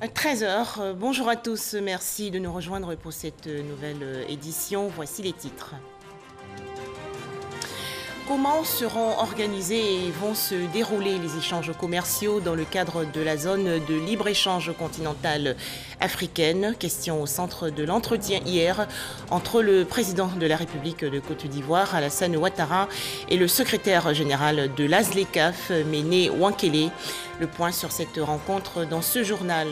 À 13 h, bonjour à tous, merci de nous rejoindre pour cette nouvelle édition. Voici les titres. Comment seront organisés et vont se dérouler les échanges commerciaux dans le cadre de la zone de libre-échange continentale africaine? Question au centre de l'entretien hier entre le président de la République de Côte d'Ivoire, Alassane Ouattara, et le secrétaire général de l'ASLECAF, Méné Wankele. Le point sur cette rencontre dans ce journal.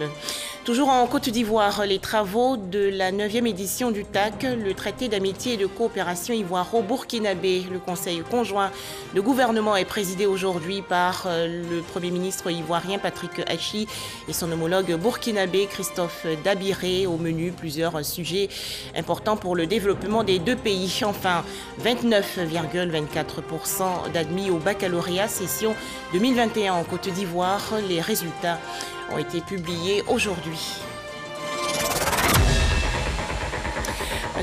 Toujours en Côte d'Ivoire, les travaux de la 9e édition du TAC, le traité d'amitié et de coopération ivoiro-burkinabé. Le conseil conjoint de gouvernement est présidé aujourd'hui par le Premier ministre ivoirien Patrick Hachi et son homologue burkinabé Christophe Dabiré. Au menu, plusieurs sujets importants pour le développement des deux pays. Enfin, 29,24% d'admis au baccalauréat session 2021 en Côte d'Ivoire. Les résultats ont été publiés aujourd'hui.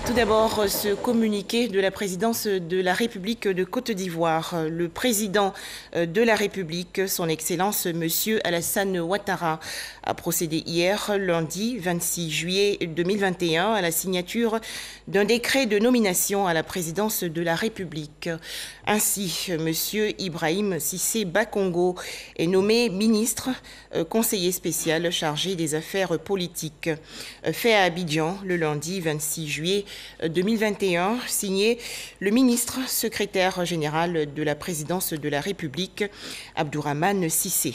Tout d'abord, ce communiqué de la présidence de la République de Côte d'Ivoire. Le président de la République, son Excellence, Monsieur Alassane Ouattara, a procédé hier, lundi 26 juillet 2021, à la signature d'un décret de nomination à la présidence de la République. Ainsi, Monsieur Ibrahim Cissé Bakongo est nommé ministre, conseiller spécial chargé des affaires politiques. Fait à Abidjan, le lundi 26 juillet 2021, signé le ministre secrétaire général de la présidence de la République, Abdourahmane Cissé.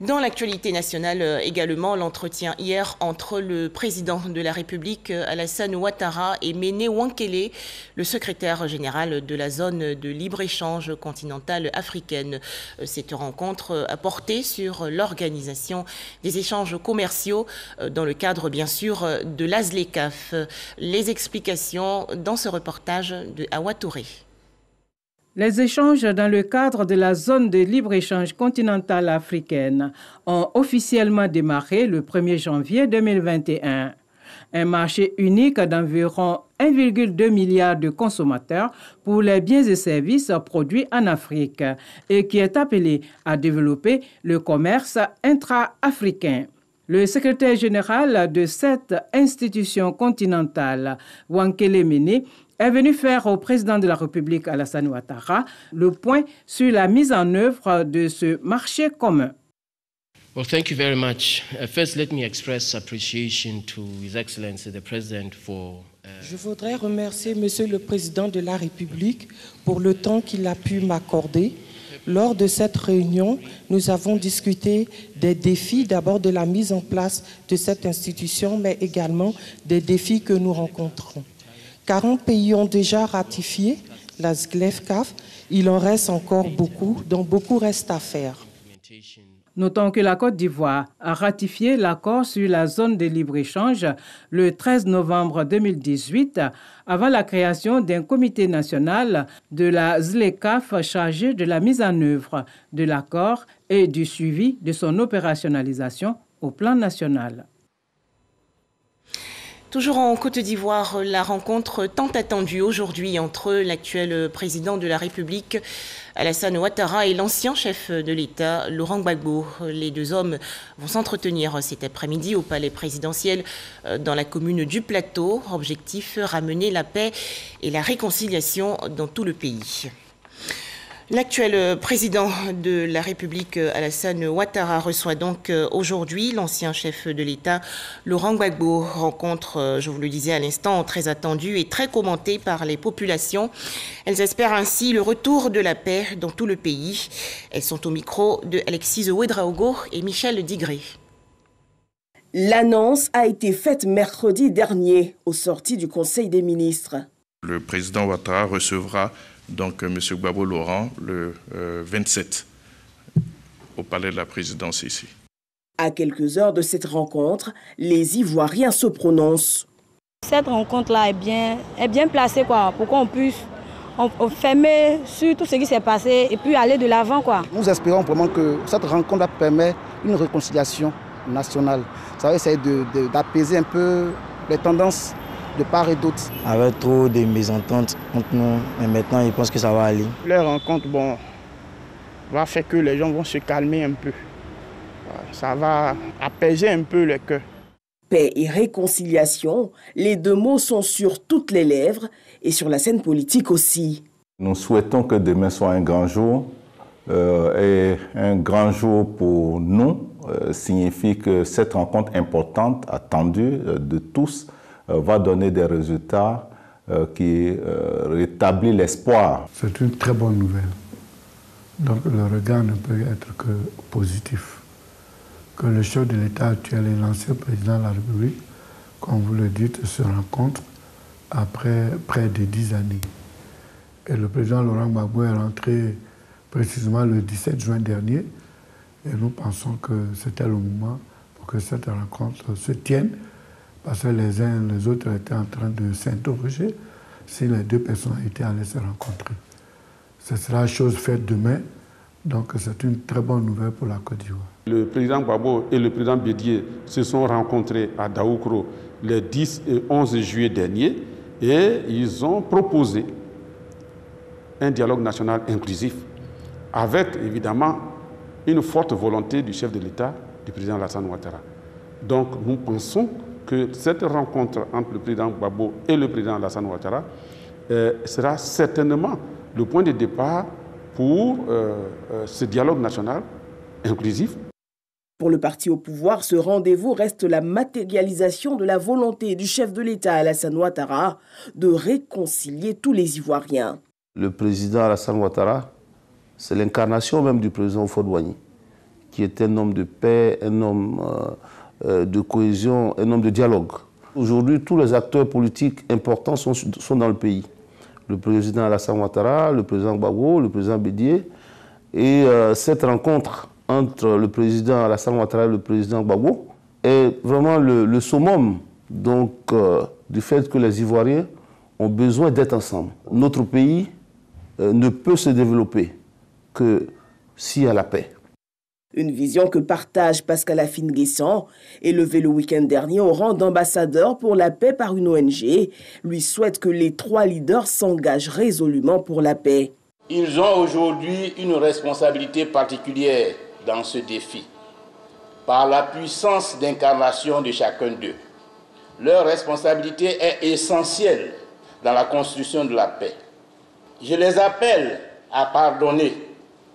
Dans l'actualité nationale également, l'entretien hier entre le président de la République, Alassane Ouattara, et Méné Wankele, le secrétaire général de la zone de libre-échange continentale africaine. Cette rencontre a porté sur l'organisation des échanges commerciaux dans le cadre, bien sûr, de l'ASLECAF. Les explications dans ce reportage de Awa Touré. Les échanges dans le cadre de la zone de libre-échange continentale africaine ont officiellement démarré le 1er janvier 2021. Un marché unique d'environ 1,2 milliard de consommateurs pour les biens et services produits en Afrique et qui est appelé à développer le commerce intra-africain. Le secrétaire général de cette institution continentale, Wankele Méné, est venu faire au président de la République, Alassane Ouattara, le point sur la mise en œuvre de ce marché commun. Well, thank you very much. First, let me express appreciation to His Excellency the President for. Je voudrais remercier Monsieur le Président de la République pour le temps qu'il a pu m'accorder. Lors de cette réunion, nous avons discuté des défis, d'abord de la mise en place de cette institution, mais également des défis que nous rencontrons. 40 pays ont déjà ratifié la SLECAF. Il en reste encore beaucoup, donc beaucoup reste à faire. Notons que la Côte d'Ivoire a ratifié l'accord sur la zone de libre-échange le 13 novembre 2018, avant la création d'un comité national de la SLECAF chargé de la mise en œuvre de l'accord et du suivi de son opérationnalisation au plan national. Toujours en Côte d'Ivoire, la rencontre tant attendue aujourd'hui entre l'actuel président de la République, Alassane Ouattara, et l'ancien chef de l'État, Laurent Gbagbo. Les deux hommes vont s'entretenir cet après-midi au palais présidentiel dans la commune du Plateau. Objectif, ramener la paix et la réconciliation dans tout le pays. L'actuel président de la République, Alassane Ouattara, reçoit donc aujourd'hui l'ancien chef de l'État, Laurent Gbagbo. Rencontre, je vous le disais à l'instant, très attendue et très commentée par les populations. Elles espèrent ainsi le retour de la paix dans tout le pays. Elles sont au micro de Alexis Ouedraogo et Michel Digré. L'annonce a été faite mercredi dernier au sorti du Conseil des ministres. Le président Ouattara recevra donc M. Gbagbo Laurent le 27 au palais de la présidence ici. À quelques heures de cette rencontre, les Ivoiriens se prononcent. Cette rencontre-là est bien placée pour qu'on puisse fermer sur tout ce qui s'est passé et puis aller de l'avant. Nous espérons vraiment que cette rencontre va permettre une réconciliation nationale. Ça va essayer d'apaiser un peu les tendances de part et d'autre. Avec trop de mésententes entre nous, mais maintenant je pense que ça va aller. La rencontre va faire que les gens vont se calmer un peu. Ça va apaiser un peu le cœur. Paix et réconciliation, les deux mots sont sur toutes les lèvres et sur la scène politique aussi. Nous souhaitons que demain soit un grand jour. Et un grand jour pour nous signifie que cette rencontre importante, attendue de tous, va donner des résultats qui rétablissent l'espoir. C'est une très bonne nouvelle. Donc le regard ne peut être que positif. Que le chef de l'État actuel et l'ancien président de la République, comme vous le dites, se rencontrent après près de 10 années. Et le président Laurent Gbagbo est rentré précisément le 17 juin dernier. Et nous pensons que c'était le moment pour que cette rencontre se tienne, parce que les uns et les autres étaient en train de s'interroger si les deux personnes étaient allées se rencontrer. Ce sera chose faite demain, donc c'est une très bonne nouvelle pour la Côte d'Ivoire. Le président Gbagbo et le président Bédié se sont rencontrés à Daoukro les 10 et 11 juillet dernier et ils ont proposé un dialogue national inclusif avec évidemment une forte volonté du chef de l'État, du président Alassane Ouattara. Donc nous pensons que cette rencontre entre le président Gbagbo et le président Alassane Ouattara sera certainement le point de départ pour ce dialogue national inclusif. Pour le parti au pouvoir, ce rendez-vous reste la matérialisation de la volonté du chef de l'État Alassane Ouattara de réconcilier tous les Ivoiriens. Le président Alassane Ouattara, c'est l'incarnation même du président Houphouët-Boigny, qui est un homme de paix, un homme de cohésion, un homme de dialogue. Aujourd'hui, tous les acteurs politiques importants sont dans le pays. Le président Alassane Ouattara, le président Gbagbo, le président Bédié. Et cette rencontre entre le président Alassane Ouattara et le président Gbagbo est vraiment le summum donc, du fait que les Ivoiriens ont besoin d'être ensemble. Notre pays ne peut se développer que s'il y a la paix. Une vision que partage Pascal Afine-Guessant, élevé le week-end dernier au rang d'ambassadeur pour la paix par une ONG, lui souhaite que les trois leaders s'engagent résolument pour la paix. Ils ont aujourd'hui une responsabilité particulière dans ce défi, par la puissance d'incarnation de chacun d'eux. Leur responsabilité est essentielle dans la construction de la paix. Je les appelle à pardonner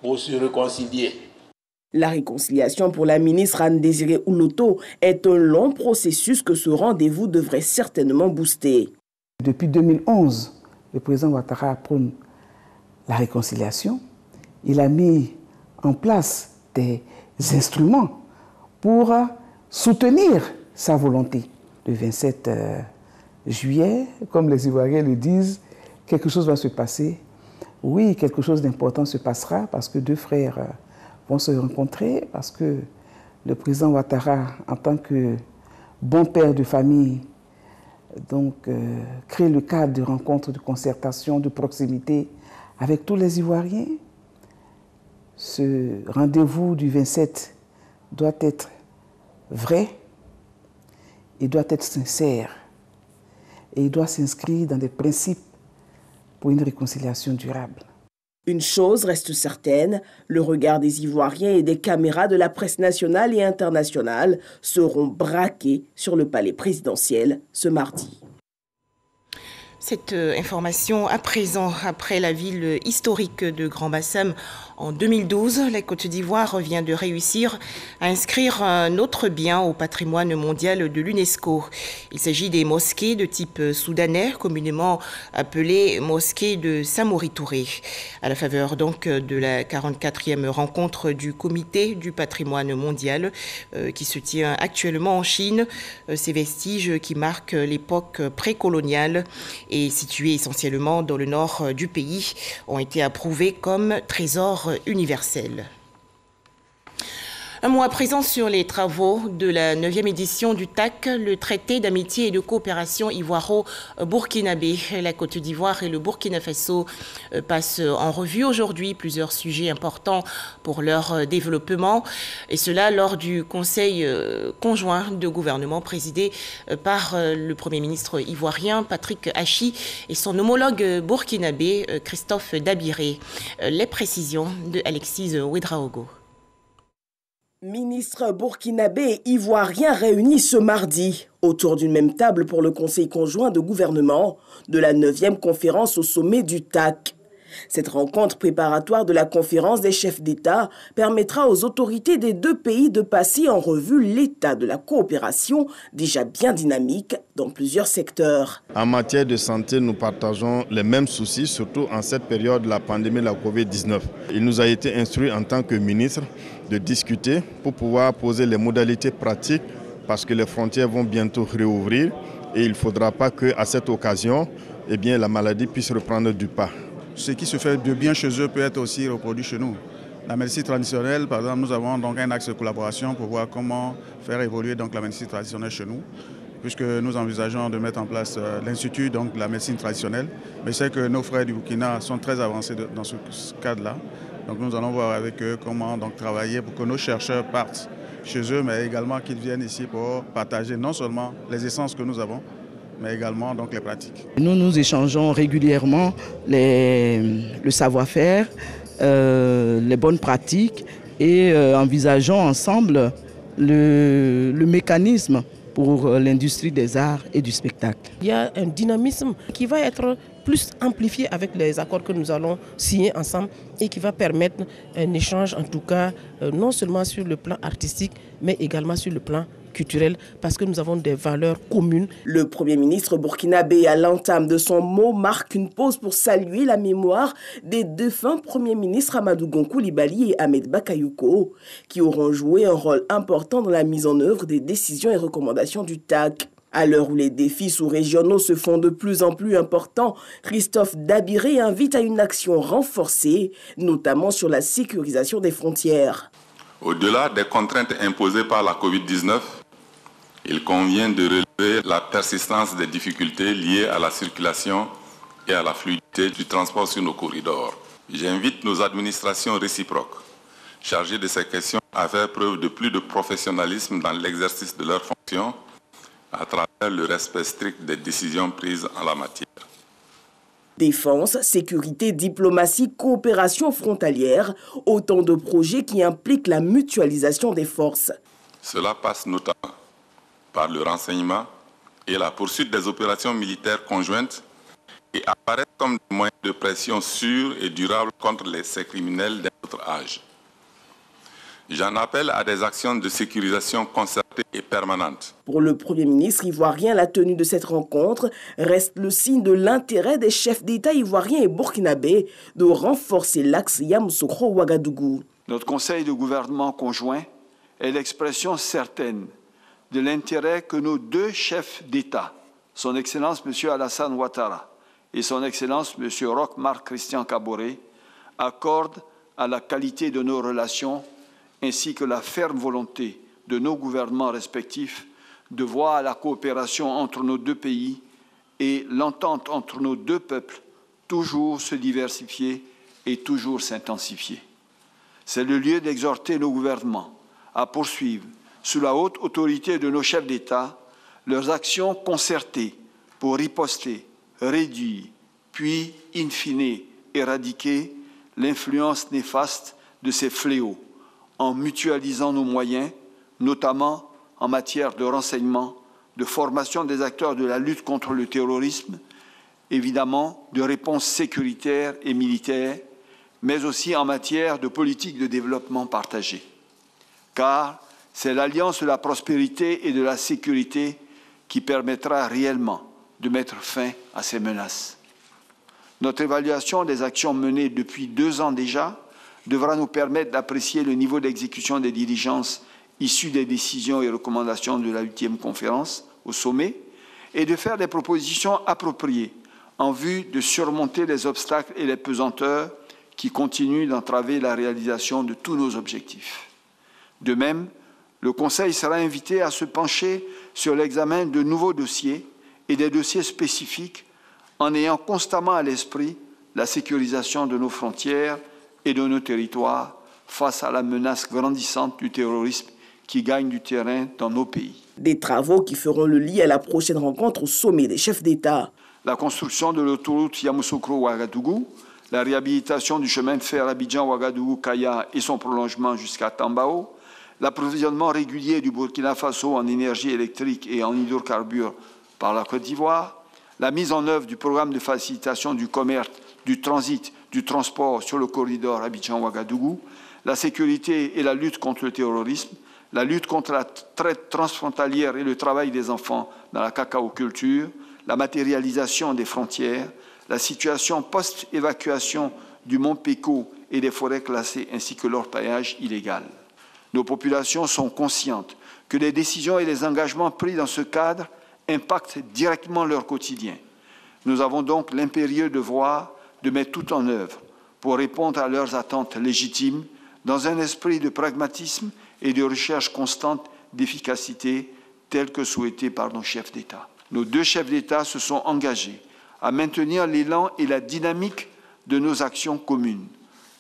pour se réconcilier. La réconciliation pour la ministre Anne-Désirée Ouloto est un long processus que ce rendez-vous devrait certainement booster. Depuis 2011, le président Ouattara prône la réconciliation. Il a mis en place des instruments pour soutenir sa volonté. Le 27 juillet, comme les Ivoiriens le disent, quelque chose va se passer. Oui, quelque chose d'important se passera parce que deux frères vont se rencontrer, parce que le président Ouattara, en tant que bon père de famille, donc, crée le cadre de rencontre, de concertation, de proximité avec tous les Ivoiriens. Ce rendez-vous du 27 doit être vrai, il doit être sincère et il doit s'inscrire dans des principes pour une réconciliation durable. Une chose reste certaine, le regard des Ivoiriens et des caméras de la presse nationale et internationale seront braqués sur le palais présidentiel ce mardi. Cette information à présent, après la ville historique de Grand-Bassam en 2012, la Côte d'Ivoire vient de réussir à inscrire un autre bien au patrimoine mondial de l'UNESCO. Il s'agit des mosquées de type soudanais, communément appelées mosquées de Samori Touré. À la faveur donc de la 44e rencontre du comité du patrimoine mondial qui se tient actuellement en Chine, ces vestiges qui marquent l'époque précoloniale et situés essentiellement dans le nord du pays, ont été approuvés comme trésors universels. Un mot à présent sur les travaux de la 9e édition du TAC, le traité d'amitié et de coopération ivoiro-burkinabé. La Côte d'Ivoire et le Burkina Faso passent en revue aujourd'hui plusieurs sujets importants pour leur développement. Et cela lors du conseil conjoint de gouvernement présidé par le Premier ministre ivoirien Patrick Hachi et son homologue burkinabé Christophe Dabiré. Les précisions de Alexis Ouedraogo. Ministres burkinabés et ivoiriens réunis ce mardi autour d'une même table pour le Conseil conjoint de gouvernement de la 9e conférence au sommet du TAC. Cette rencontre préparatoire de la conférence des chefs d'État permettra aux autorités des deux pays de passer en revue l'état de la coopération déjà bien dynamique dans plusieurs secteurs. En matière de santé, nous partageons les mêmes soucis, surtout en cette période de la pandémie de la Covid-19. Il nous a été instruit en tant que ministre de discuter pour pouvoir poser les modalités pratiques parce que les frontières vont bientôt réouvrir et il ne faudra pas qu'à cette occasion, la maladie puisse reprendre du pas. Ce qui se fait de bien chez eux peut être aussi reproduit chez nous. La médecine traditionnelle, par exemple, nous avons donc un axe de collaboration pour voir comment faire évoluer donc la médecine traditionnelle chez nous, puisque nous envisageons de mettre en place l'Institut de la médecine traditionnelle. Mais c'est que nos frères du Burkina sont très avancés dans ce cadre-là. Donc nous allons voir avec eux comment donc travailler pour que nos chercheurs partent chez eux, mais également qu'ils viennent ici pour partager non seulement les essences que nous avons, mais également donc les pratiques. Nous échangeons régulièrement le savoir-faire, les bonnes pratiques et envisageons ensemble le mécanisme pour l'industrie des arts et du spectacle. Il y a un dynamisme qui va être plus amplifié avec les accords que nous allons signer ensemble et qui va permettre un échange en tout cas non seulement sur le plan artistique mais également sur le plan culturel parce que nous avons des valeurs communes. Le Premier ministre burkinabé à l'entame de son mot marque une pause pour saluer la mémoire des défunts premiers ministres Amadou Gon Coulibaly et Ahmed Bakayoko qui auront joué un rôle important dans la mise en œuvre des décisions et recommandations du TAC. À l'heure où les défis sous-régionaux se font de plus en plus importants, Christophe Dabiré invite à une action renforcée, notamment sur la sécurisation des frontières. Au-delà des contraintes imposées par la Covid-19, il convient de relever la persistance des difficultés liées à la circulation et à la fluidité du transport sur nos corridors. J'invite nos administrations réciproques chargées de ces questions à faire preuve de plus de professionnalisme dans l'exercice de leurs fonctions à travers le respect strict des décisions prises en la matière. Défense, sécurité, diplomatie, coopération frontalière, autant de projets qui impliquent la mutualisation des forces. Cela passe notamment par le renseignement et la poursuite des opérations militaires conjointes et apparaît comme des moyens de pression sûrs et durables contre ces criminels d'un autre âge. J'en appelle à des actions de sécurisation concertées et permanentes. Pour le Premier ministre ivoirien, la tenue de cette rencontre reste le signe de l'intérêt des chefs d'État ivoiriens et burkinabés de renforcer l'axe Yamoussoukro-Ouagadougou. Notre conseil de gouvernement conjoint est l'expression certaine de l'intérêt que nos deux chefs d'État, son Excellence M. Alassane Ouattara et son Excellence M. Roch Marc Christian Kaboré, accordent à la qualité de nos relations ainsi que la ferme volonté de nos gouvernements respectifs de voir la coopération entre nos deux pays et l'entente entre nos deux peuples toujours se diversifier et toujours s'intensifier. C'est le lieu d'exhorter nos gouvernements à poursuivre, sous la haute autorité de nos chefs d'État, leurs actions concertées pour riposter, réduire, puis, in fine, éradiquer l'influence néfaste de ces fléaux, en mutualisant nos moyens, notamment en matière de renseignement, de formation des acteurs de la lutte contre le terrorisme, évidemment de réponse sécuritaire et militaire, mais aussi en matière de politique de développement partagée. Car c'est l'alliance de la prospérité et de la sécurité qui permettra réellement de mettre fin à ces menaces. Notre évaluation des actions menées depuis 2 ans déjà devra nous permettre d'apprécier le niveau d'exécution des diligences issues des décisions et recommandations de la 8e conférence au sommet et de faire des propositions appropriées en vue de surmonter les obstacles et les pesanteurs qui continuent d'entraver la réalisation de tous nos objectifs. De même, le Conseil sera invité à se pencher sur l'examen de nouveaux dossiers et des dossiers spécifiques en ayant constamment à l'esprit la sécurisation de nos frontières et de nos territoires face à la menace grandissante du terrorisme qui gagne du terrain dans nos pays. Des travaux qui feront le lit à la prochaine rencontre au sommet des chefs d'État. La construction de l'autoroute Yamoussoukro-Ouagadougou, la réhabilitation du chemin de fer Abidjan-Ouagadougou-Kaya et son prolongement jusqu'à Tambao, l'approvisionnement régulier du Burkina Faso en énergie électrique et en hydrocarbures par la Côte d'Ivoire, la mise en œuvre du programme de facilitation du commerce, du transit, du transport sur le corridor Abidjan-Ouagadougou, la sécurité et la lutte contre le terrorisme, la lutte contre la traite transfrontalière et le travail des enfants dans la cacaoculture, la matérialisation des frontières, la situation post-évacuation du mont Péco et des forêts classées ainsi que l'orpaillage illégal. Nos populations sont conscientes que les décisions et les engagements pris dans ce cadre impactent directement leur quotidien. Nous avons donc l'impérieux devoir de mettre tout en œuvre pour répondre à leurs attentes légitimes dans un esprit de pragmatisme et de recherche constante d'efficacité telle que souhaitée par nos chefs d'État. Nos deux chefs d'État se sont engagés à maintenir l'élan et la dynamique de nos actions communes,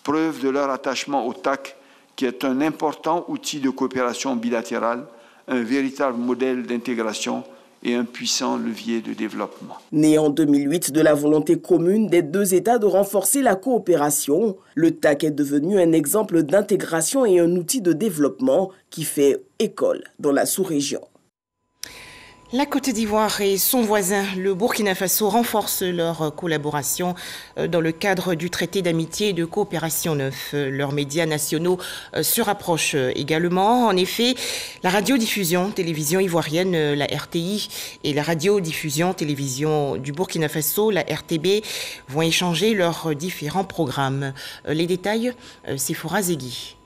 preuve de leur attachement au TAC, qui est un important outil de coopération bilatérale, un véritable modèle d'intégration et un puissant levier de développement. Né en 2008 de la volonté commune des deux États de renforcer la coopération, le TAC est devenu un exemple d'intégration et un outil de développement qui fait école dans la sous-région. La Côte d'Ivoire et son voisin, le Burkina Faso, renforcent leur collaboration dans le cadre du traité d'amitié et de coopération neuf. Leurs médias nationaux se rapprochent également. En effet, la radiodiffusion télévision ivoirienne, la RTI, et la radiodiffusion télévision du Burkina Faso, la RTB, vont échanger leurs différents programmes. Les détails, c'est Foura Zegui.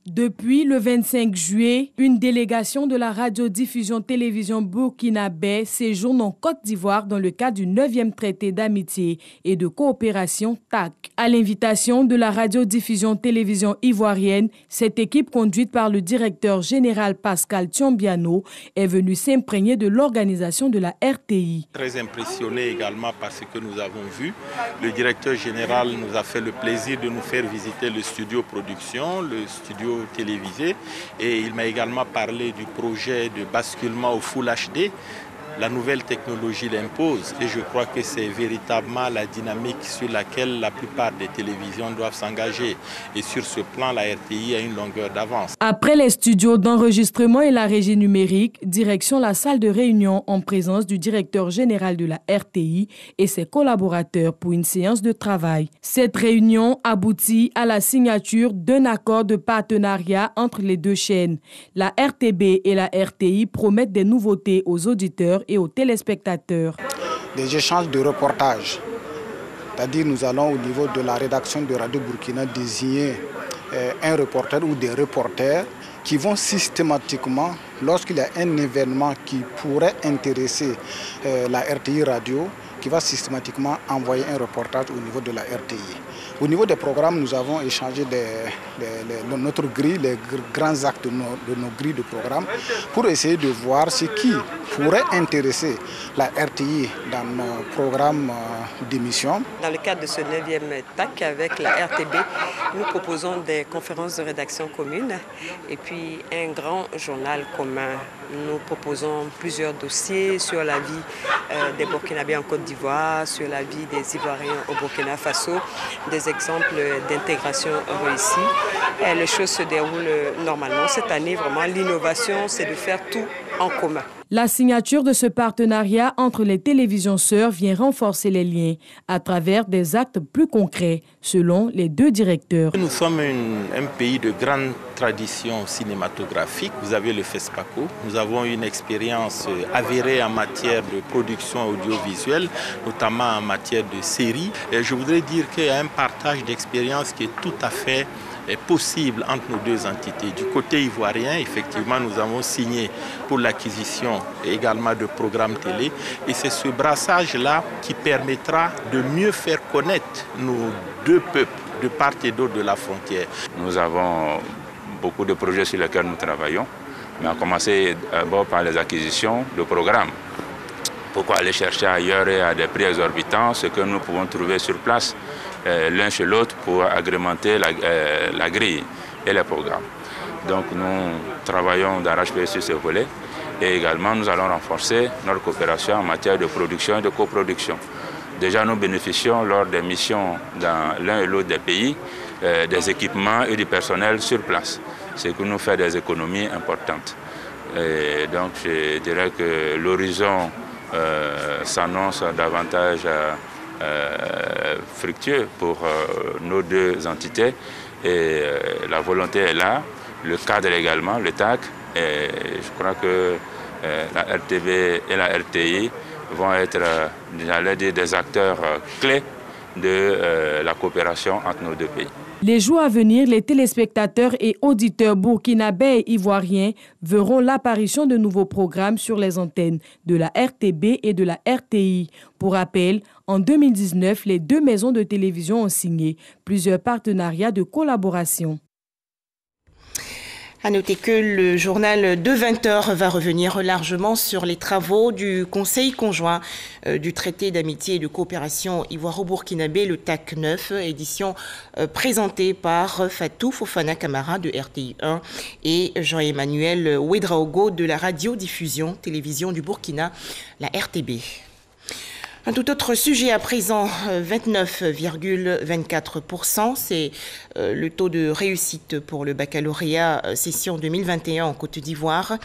Depuis le 25 juillet, une délégation de la radiodiffusion télévision burkinabé séjourne en Côte d'Ivoire dans le cadre du 9e traité d'amitié et de coopération TAC. À l'invitation de la radiodiffusion télévision ivoirienne, cette équipe conduite par le directeur général Pascal Thiombiano est venue s'imprégner de l'organisation de la RTI. Très impressionné également par ce que nous avons vu. Le directeur général nous a fait le plaisir de nous faire visiter le studio production, le studio télévisé, et il m'a également parlé du projet de basculement au Full HD. La nouvelle technologie l'impose et je crois que c'est véritablement la dynamique sur laquelle la plupart des télévisions doivent s'engager. Et sur ce plan, la RTI a une longueur d'avance. Après les studios d'enregistrement et la régie numérique, direction la salle de réunion en présence du directeur général de la RTI et ses collaborateurs pour une séance de travail. Cette réunion aboutit à la signature d'un accord de partenariat entre les deux chaînes. La RTB et la RTI promettent des nouveautés aux auditeurs et aux téléspectateurs. Des échanges de reportages, c'est-à-dire nous allons au niveau de la rédaction de Radio Burkina désigner un reporter ou des reporters qui vont systématiquement, lorsqu'il y a un événement qui pourrait intéresser la RTI Radio, qui va systématiquement envoyer un reportage au niveau de la RTI. Au niveau des programmes, nous avons échangé notre grille, les grands actes de nos grilles de programmes pour essayer de voir ce qui pourrait intéresser la RTI dans nos programmes d'émission. Dans le cadre de ce 9e TAC avec la RTB, nous proposons des conférences de rédaction communes et puis un grand journal commun. Nous proposons plusieurs dossiers sur la vie des Burkinabés en Côte d'Ivoire, sur la vie des Ivoiriens au Burkina Faso, des exemples d'intégration réussie. Et les choses se déroulent normalement. Cette année, vraiment, l'innovation, c'est de faire tout en commun. La signature de ce partenariat entre les télévisions sœurs vient renforcer les liens à travers des actes plus concrets, selon les deux directeurs. Nous sommes un pays de grande tradition cinématographique. Vous avez le FESPACO. Nous avons une expérience avérée en matière de production audiovisuelle, notamment en matière de séries. Et je voudrais dire qu'il y a un partage d'expérience qui est tout à fait possible entre nos deux entités. Du côté ivoirien, effectivement, nous avons signé pour l'acquisition également de programmes télé. Et c'est ce brassage-là qui permettra de mieux faire connaître nos deux peuples de part et d'autre de la frontière. Nous avons beaucoup de projets sur lesquels nous travaillons, mais on a commencé d'abord par les acquisitions de programmes. Pourquoi aller chercher ailleurs et à des prix exorbitants ce que nous pouvons trouver sur place l'un chez l'autre pour agrémenter la grille et les programmes. Donc nous travaillons d'arrache-pied sur ce volet et également nous allons renforcer notre coopération en matière de production et de coproduction. Déjà nous bénéficions lors des missions dans l'un et l'autre des pays des équipements et du personnel sur place, ce qui nous fait des économies importantes. Et donc je dirais que l'horizon s'annonce davantage fructueux pour nos deux entités et la volonté est là, le cadre également, le TAC, et je crois que la RTV et la RTI vont être, j'allais dire, des acteurs clés de la coopération entre nos deux pays. Les jours à venir, les téléspectateurs et auditeurs burkinabés et ivoiriens verront l'apparition de nouveaux programmes sur les antennes de la RTB et de la RTI. Pour rappel, en 2019, les deux maisons de télévision ont signé plusieurs partenariats de collaboration. À noter que le journal de 20h va revenir largement sur les travaux du Conseil conjoint du traité d'amitié et de coopération ivoiro-burkinabé, le TAC 9, édition présentée par Fatou Fofana Camara de RTI 1 et Jean-Emmanuel Ouedraogo de la radiodiffusion télévision du Burkina, la RTB. Un tout autre sujet à présent, 29,24%, c'est le taux de réussite pour le baccalauréat session 2021 en Côte d'Ivoire.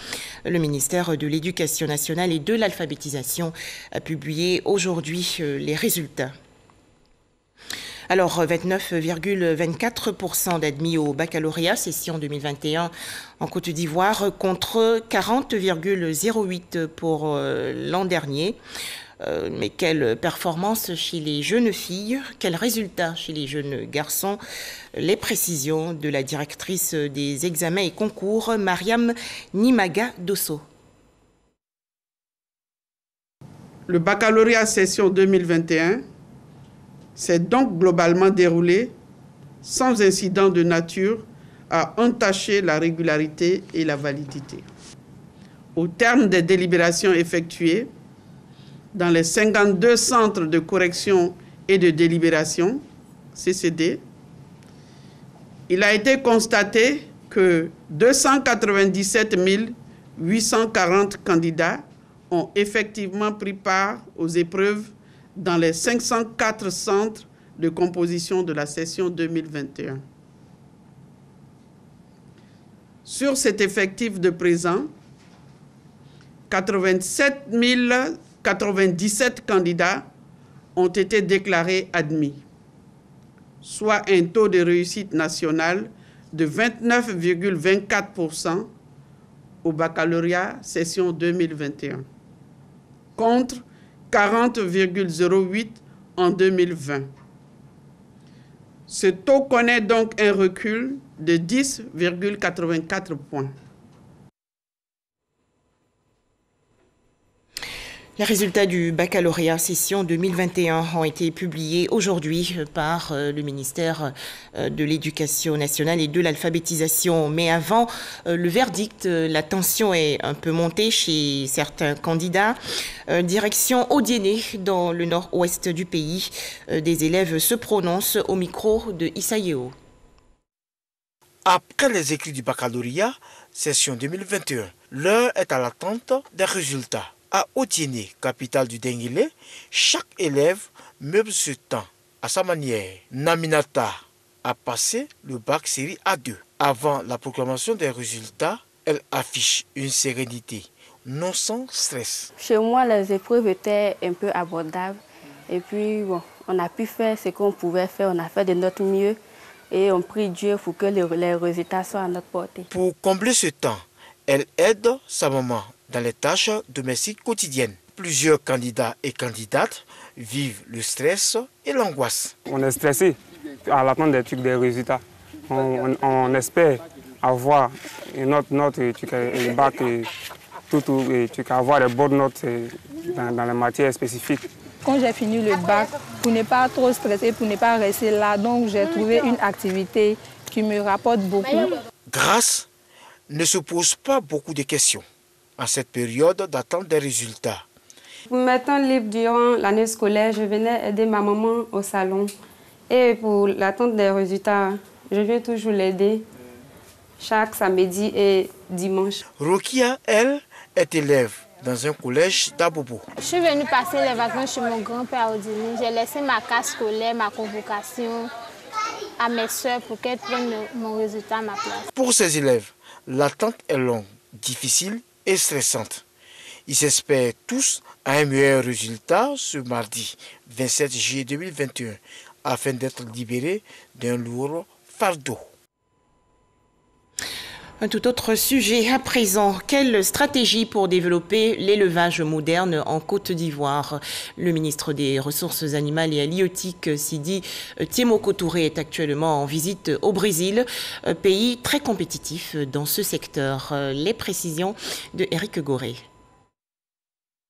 Le ministère de l'Éducation nationale et de l'alphabétisation a publié aujourd'hui les résultats. Alors, 29,24% d'admis au baccalauréat session 2021 en Côte d'Ivoire contre 40,08% pour l'an dernier. Mais quelle performance chez les jeunes filles, quels résultats chez les jeunes garçons? Les précisions de la directrice des examens et concours, Mariam Nimaga Dosso. Le baccalauréat session 2021 s'est donc globalement déroulé sans incident de nature à entacher la régularité et la validité. Au terme des délibérations effectuées, dans les 52 centres de correction et de délibération, CCD, il a été constaté que 297 840 candidats ont effectivement pris part aux épreuves dans les 504 centres de composition de la session 2021. Sur cet effectif de présent, 97 candidats ont été déclarés admis, soit un taux de réussite national de 29,24% au baccalauréat session 2021, contre 40,08% en 2020. Ce taux connaît donc un recul de 10,84 points. Les résultats du baccalauréat session 2021 ont été publiés aujourd'hui par le ministère de l'Éducation nationale et de l'alphabétisation. Mais avant le verdict, la tension est un peu montée chez certains candidats. Direction Odiéné, dans le nord-ouest du pays. Des élèves se prononcent au micro de Issa Yeo. Après les écrits du baccalauréat session 2021, l'heure est à l'attente des résultats. À Odiéné, capitale du Denguilé, chaque élève meuble ce temps à sa manière. Naminata a passé le bac série A2. Avant la proclamation des résultats, elle affiche une sérénité, non sans stress. Chez moi, les épreuves étaient un peu abordables. Et puis, bon, on a pu faire ce qu'on pouvait faire. On a fait de notre mieux et on prie Dieu pour que les résultats soient à notre portée. Pour combler ce temps, elle aide sa maman dans les tâches domestiques quotidiennes. Plusieurs candidats et candidates vivent le stress et l'angoisse. On est stressé à l'attente des résultats. On espère avoir une autre note, un bac, tu peux avoir des bonnes notes dans les matières spécifiques. Quand j'ai fini le bac, pour ne pas trop stresser, pour ne pas rester là, donc j'ai trouvé une activité qui me rapporte beaucoup. Grâce ne se pose pas beaucoup de questions en cette période d'attente des résultats. Pour mes temps libres durant l'année scolaire, je venais aider ma maman au salon. Et pour l'attente des résultats, je viens toujours l'aider chaque samedi et dimanche. Rokia, elle, est élève dans un collège d'Abobo. Je suis venue passer les vacances chez mon grand-père à Odiéné. J'ai laissé ma carte scolaire, ma convocation. à mes soeurs pour qu'elles prennent mon résultat à ma place. Pour ces élèves, l'attente est longue, difficile et stressante. Ils espèrent tous un meilleur résultat ce mardi 27 juillet 2021 afin d'être libérés d'un lourd fardeau. Un tout autre sujet à présent. Quelle stratégie pour développer l'élevage moderne en Côte d'Ivoire? Le ministre des Ressources animales et halieutiques, Sidi Tiemoko Touré, est actuellement en visite au Brésil, pays très compétitif dans ce secteur. Les précisions de Éric Goré.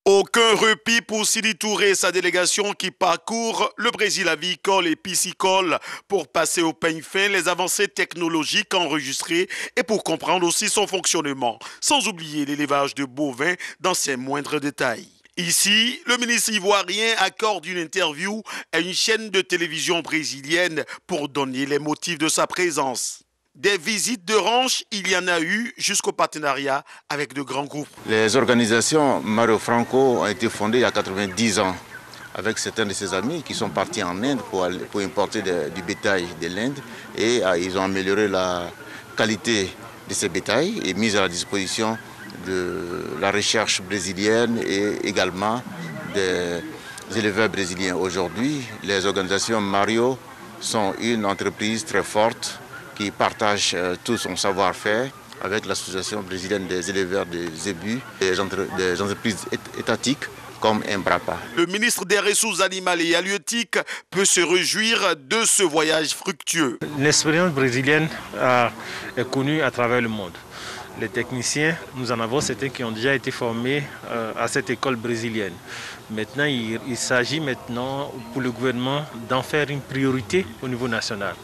Aucun répit pour Sidi Touré et sa délégation qui parcourt le Brésil avicole et piscicole pour passer au peigne fin les avancées technologiques enregistrées et pour comprendre aussi son fonctionnement, sans oublier l'élevage de bovins dans ses moindres détails. Ici, le ministre ivoirien accorde une interview à une chaîne de télévision brésilienne pour donner les motifs de sa présence. Des visites de ranch, il y en a eu jusqu'au partenariat avec de grands groupes. Les organisations Mario Franco ont été fondées il y a 90 ans avec certains de ses amis qui sont partis en Inde pour importer du bétail de l'Inde et ils ont amélioré la qualité de ces bétails et mis à la disposition de la recherche brésilienne et également des éleveurs brésiliens. Aujourd'hui, les organisations Mario sont une entreprise très forte qui partage tout son savoir-faire avec l'association brésilienne des éleveurs des zébus, des entreprises étatiques comme Embrapa. Le ministre des Ressources animales et halieutiques peut se réjouir de ce voyage fructueux. L'expérience brésilienne est connue à travers le monde. Les techniciens, nous en avons certains qui ont déjà été formés à cette école brésilienne. Maintenant, il s'agit maintenant pour le gouvernement d'en faire une priorité au niveau national.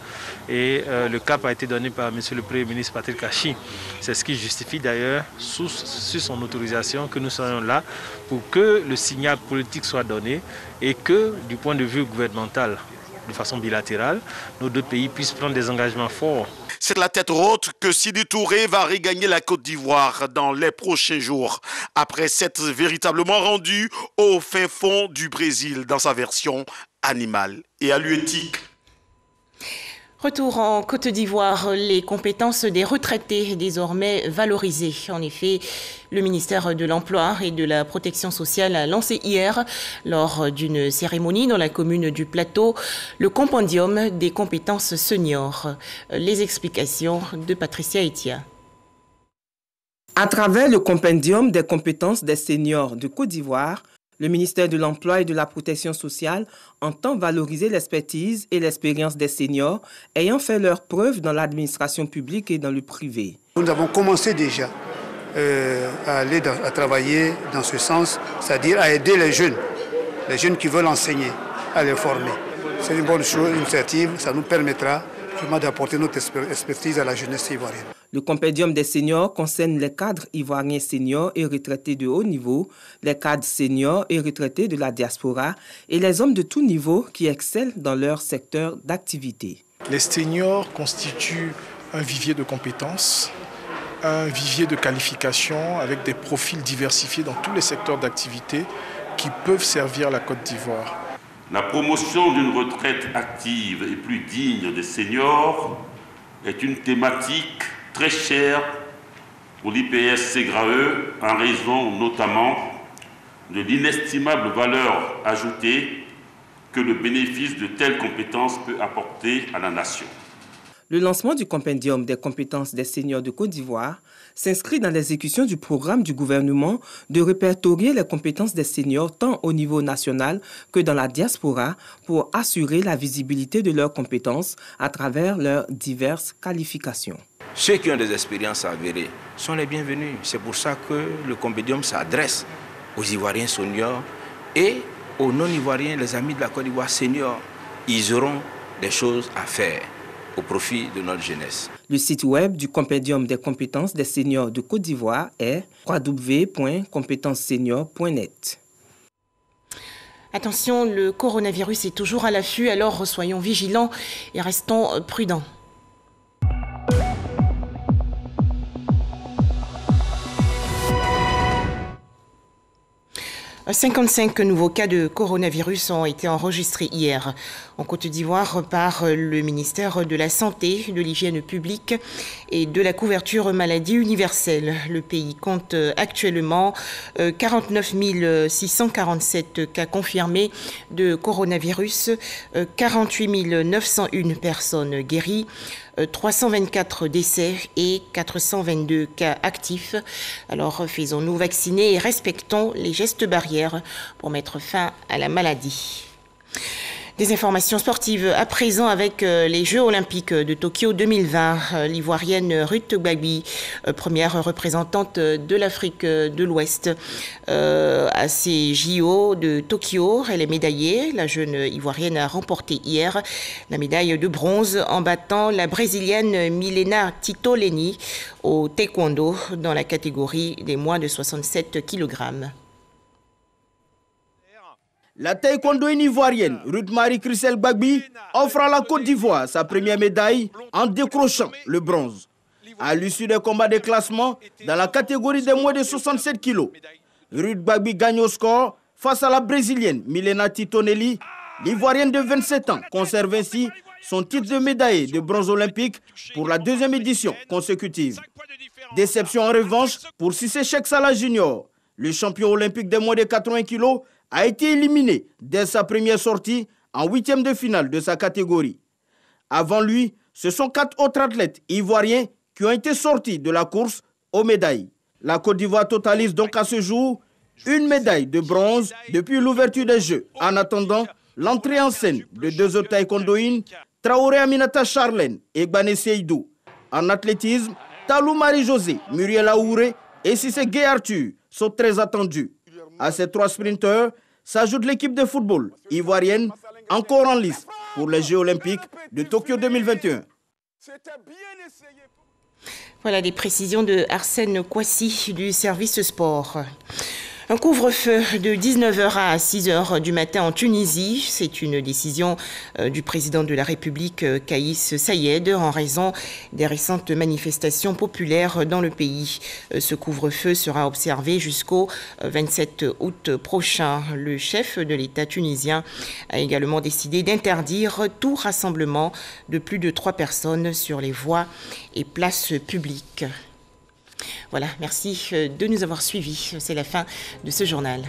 Et le cap a été donné par M. le Premier ministre Patrick Achi. C'est ce qui justifie d'ailleurs, sur son autorisation, que nous soyons là pour que le signal politique soit donné et que, du point de vue gouvernemental, de façon bilatérale, nos deux pays puissent prendre des engagements forts. C'est la tête haute que Sidi Touré va regagner la Côte d'Ivoire dans les prochains jours, après s'être véritablement rendu au fin fond du Brésil dans sa version animale et halietique. Retour en Côte d'Ivoire, les compétences des retraités désormais valorisées. En effet, le ministère de l'Emploi et de la Protection sociale a lancé hier, lors d'une cérémonie dans la commune du Plateau, le compendium des compétences seniors. Les explications de Patricia Etia. À travers le compendium des compétences des seniors de Côte d'Ivoire, le ministère de l'Emploi et de la Protection sociale entend valoriser l'expertise et l'expérience des seniors ayant fait leurs preuves dans l'administration publique et dans le privé. Nous avons commencé déjà à travailler dans ce sens, c'est-à-dire à aider les jeunes qui veulent enseigner, à les former. C'est une bonne chose, une initiative, ça nous permettra vraiment d'apporter notre expertise à la jeunesse ivoirienne. Le compendium des seniors concerne les cadres ivoiriens seniors et retraités de haut niveau, les cadres seniors et retraités de la diaspora et les hommes de tout niveau qui excellent dans leur secteur d'activité. Les seniors constituent un vivier de compétences, un vivier de qualifications avec des profils diversifiés dans tous les secteurs d'activité qui peuvent servir la Côte d'Ivoire. La promotion d'une retraite active et plus digne des seniors est une thématique très chère pour l'IPS Ségraeux en raison notamment de l'inestimable valeur ajoutée que le bénéfice de telles compétences peut apporter à la nation. Le lancement du compendium des compétences des seniors de Côte d'Ivoire s'inscrit dans l'exécution du programme du gouvernement de répertorier les compétences des seniors tant au niveau national que dans la diaspora pour assurer la visibilité de leurs compétences à travers leurs diverses qualifications. Ceux qui ont des expériences avérées sont les bienvenus. C'est pour ça que le compendium s'adresse aux Ivoiriens seniors et aux non-Ivoiriens, les amis de la Côte d'Ivoire seniors. Ils auront des choses à faire au profit de notre jeunesse. Le site web du compendium des compétences des seniors de Côte d'Ivoire est www.competenceseniors.net. Attention, le coronavirus est toujours à l'affût, alors soyons vigilants et restons prudents. 55 nouveaux cas de coronavirus ont été enregistrés hier en Côte d'Ivoire par le ministère de la Santé, de l'Hygiène publique et de la couverture maladie universelle. Le pays compte actuellement 49 647 cas confirmés de coronavirus, 48 901 personnes guéries, 324 décès et 422 cas actifs. Alors faisons-nous vacciner et respectons les gestes barrières pour mettre fin à la maladie. Des informations sportives à présent avec les Jeux Olympiques de Tokyo 2020. L'Ivoirienne Ruth Gbagbi, première représentante de l'Afrique de l'Ouest à ces JO de Tokyo. Elle est médaillée. La jeune Ivoirienne a remporté hier la médaille de bronze en battant la Brésilienne Milena Titoleni au taekwondo dans la catégorie des moins de 67 kg. La taekwondoïne ivoirienne Ruth Marie-Christelle Gbagbi offre à la Côte d'Ivoire sa première médaille en décrochant le bronze. À l'issue des combats de classement dans la catégorie des moins de 67 kg, Ruth Gbagbi gagne au score face à la Brésilienne Milena Titoleni. L'Ivoirienne de 27 ans conserve ainsi son titre de médaillée de bronze olympique pour la deuxième édition consécutive. Déception en revanche pour Cissé Cheikh-Salah Junior. Le champion olympique des moins de 80 kg a été éliminé dès sa première sortie en huitième de finale de sa catégorie. Avant lui, ce sont 4 autres athlètes ivoiriens qui ont été sortis de la course aux médailles. La Côte d'Ivoire totalise donc à ce jour une médaille de bronze depuis l'ouverture des Jeux, en attendant l'entrée en scène de 2 autres taekwondoïnes, Traoré Aminata Charlène et Gbane Seydou. En athlétisme, Talou Marie-Josée, Muriel Aouré et Cissé Gay Arthur sont très attendus. À ces 3 sprinteurs s'ajoute l'équipe de football ivoirienne, encore en lice pour les Jeux Olympiques de Tokyo 2021. Voilà des précisions de Arsène Kouassi du service sport. Un couvre-feu de 19h à 6h du matin en Tunisie. C'est une décision du président de la République, Kaïs Saïed, en raison des récentes manifestations populaires dans le pays. Ce couvre-feu sera observé jusqu'au 27 août prochain. Le chef de l'État tunisien a également décidé d'interdire tout rassemblement de plus de 3 personnes sur les voies et places publiques. Voilà, merci de nous avoir suivis. C'est la fin de ce journal.